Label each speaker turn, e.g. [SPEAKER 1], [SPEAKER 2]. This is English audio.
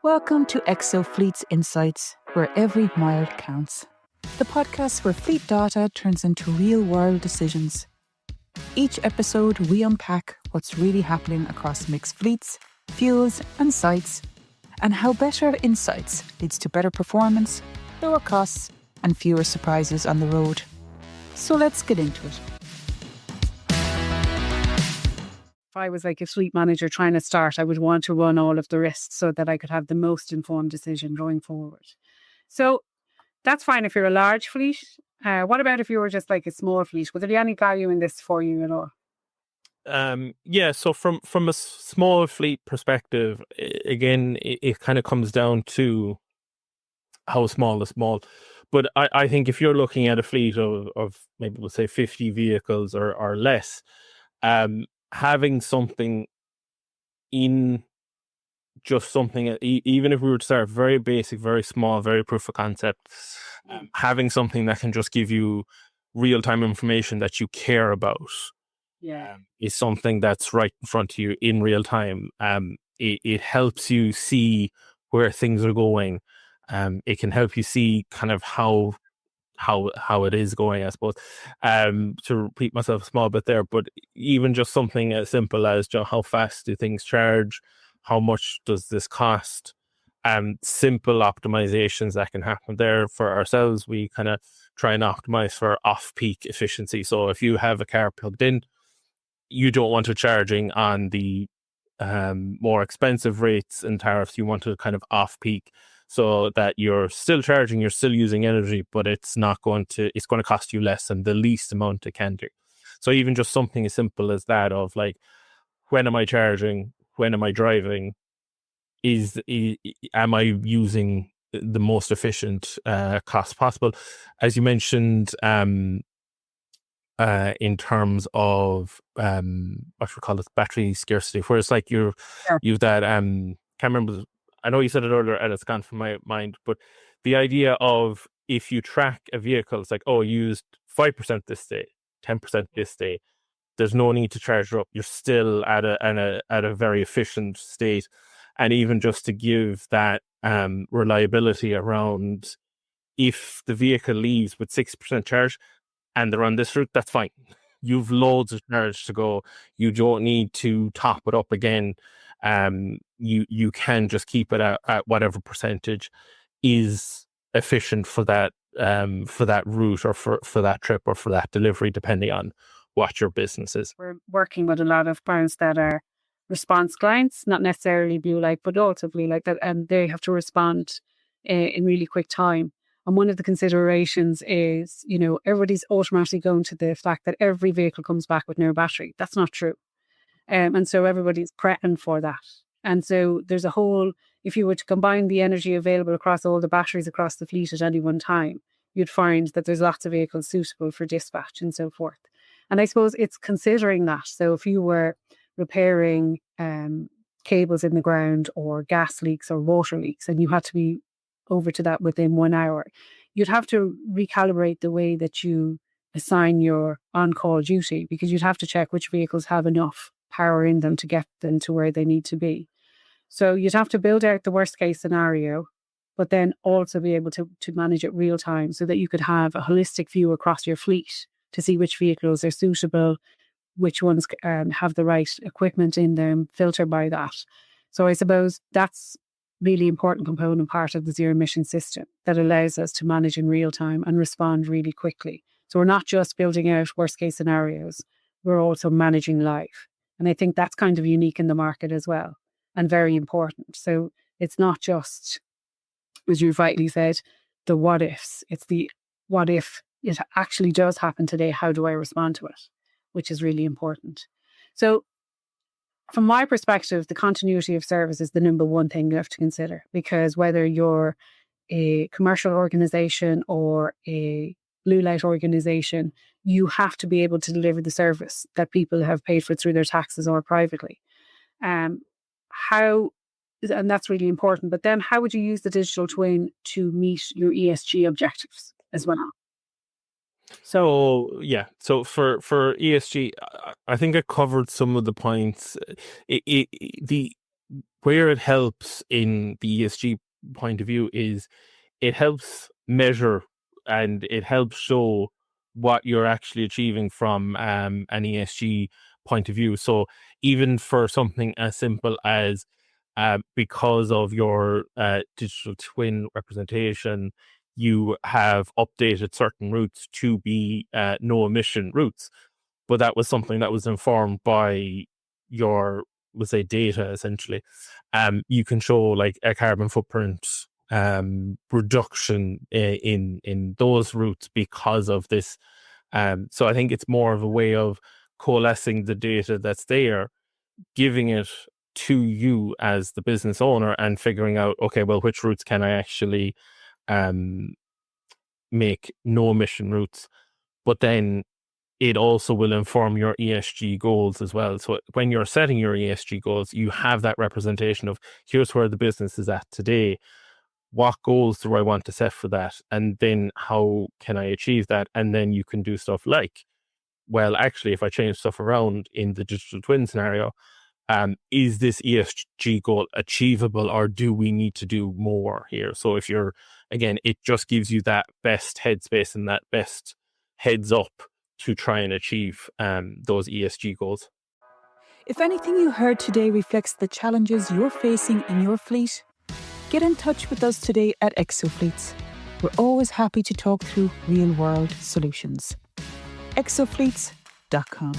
[SPEAKER 1] Welcome to EXO Fleet's Insights, where every mile counts. The podcast where fleet data turns into real-world decisions. Each episode, we unpack what's really happening across mixed fleets, fuels and sites, and how better insights leads to better performance, lower costs, and fewer surprises on the road. So let's get into it.
[SPEAKER 2] If I was like a fleet manager trying to start, I would want to run all of the risks so that I could have the most informed decision going forward. So that's fine if you're a large fleet. What about if you were just like a small fleet? Would there be any value in this for you at all?
[SPEAKER 3] So from a small fleet perspective, again, it kind of comes down to how small is small. But I think if you're looking at a fleet of maybe we'll say 50 vehicles or less, having something in just something, even if we were to start very basic, very small, very proof of concept, having something that can just give you real-time information that you care about is something that's right in front of you in real time. It helps you see where things are going. It can help you see kind of how it is going, I suppose. To repeat myself a small bit there, but even just something as simple as how fast do things charge, how much does this cost, simple optimizations that can happen there. For ourselves, we kind of try and optimize for off-peak efficiency. So if you have a car plugged in, you don't want it charging on the more expensive rates and tariffs. You want to kind of off-peak, so that you're still charging, you're still using energy, but it's going to cost you less than the least amount it can do. So even just something as simple as that of like, when am I charging? When am I driving? Am I using the most efficient cost possible? As you mentioned, in terms of what we call it, battery scarcity, where it's like you've that can't remember. I know you said it earlier and it's gone from my mind, but the idea of if you track a vehicle, it's like, oh, you used 5% this day, 10% this day. There's no need to charge it up. You're still at a very efficient state. And even just to give that reliability around, if the vehicle leaves with 6% charge and they're on this route, that's fine. You've loads of charge to go. You don't need to top it up again. You can just keep it at whatever percentage is efficient for that route or for that trip or for that delivery, depending on what your business is.
[SPEAKER 2] We're working with a lot of clients that are response clients, not necessarily blue light, but also blue light, that, and they have to respond in really quick time. And one of the considerations is, everybody's automatically going to the fact that every vehicle comes back with no battery. That's not true. And so everybody's prepping for that. And so there's a whole, if you were to combine the energy available across all the batteries across the fleet at any one time, you'd find that there's lots of vehicles suitable for dispatch and so forth. And I suppose it's considering that. So if you were repairing cables in the ground or gas leaks or water leaks, and you had to be over to that within 1 hour, you'd have to recalibrate the way that you assign your on-call duty, because you'd have to check which vehicles have enough power in them to get them to where they need to be. So you'd have to build out the worst case scenario, but then also be able to manage it real time so that you could have a holistic view across your fleet to see which vehicles are suitable, which ones have the right equipment in them, filter by that. So I suppose that's really important component part of the zero emission system that allows us to manage in real time and respond really quickly. So we're not just building out worst case scenarios, we're also managing live. And I think that's kind of unique in the market as well, and very important. So it's not just, as you rightly said, the what ifs. It's the what if it actually does happen today, how do I respond to it? Which is really important. So from my perspective, the continuity of service is the number one thing you have to consider, because whether you're a commercial organization or a blue light organization, you have to be able to deliver the service that people have paid for through their taxes or privately. And that's really important. But then how would you use the digital twin to meet your ESG objectives as well?
[SPEAKER 3] So for ESG, I think I covered some of the points. The where it helps in the ESG point of view is it helps measure and it helps show what you're actually achieving from an ESG point of view. So even for something as simple as because of your digital twin representation, you have updated certain routes to be no emission routes. But that was something that was informed by your, let's say, data, essentially. You can show like a carbon footprint reduction in those routes because of this. So I think it's more of a way of coalescing the data that's there, giving it to you as the business owner and figuring out, okay, well, which routes can I actually make no emission routes? But then it also will inform your ESG goals as well. So when you're setting your ESG goals, you have that representation of here's where the business is at today. What goals do I want to set for that? And then how can I achieve that? And then you can do stuff like, well, actually, if I change stuff around in the digital twin scenario, is this ESG goal achievable, or do we need to do more here? So if you're, again, it just gives you that best headspace and that best heads up to try and achieve those ESG goals.
[SPEAKER 1] If anything you heard today reflects the challenges you're facing in your fleet, get in touch with us today at Exofleets. We're always happy to talk through real-world solutions. exofleets.com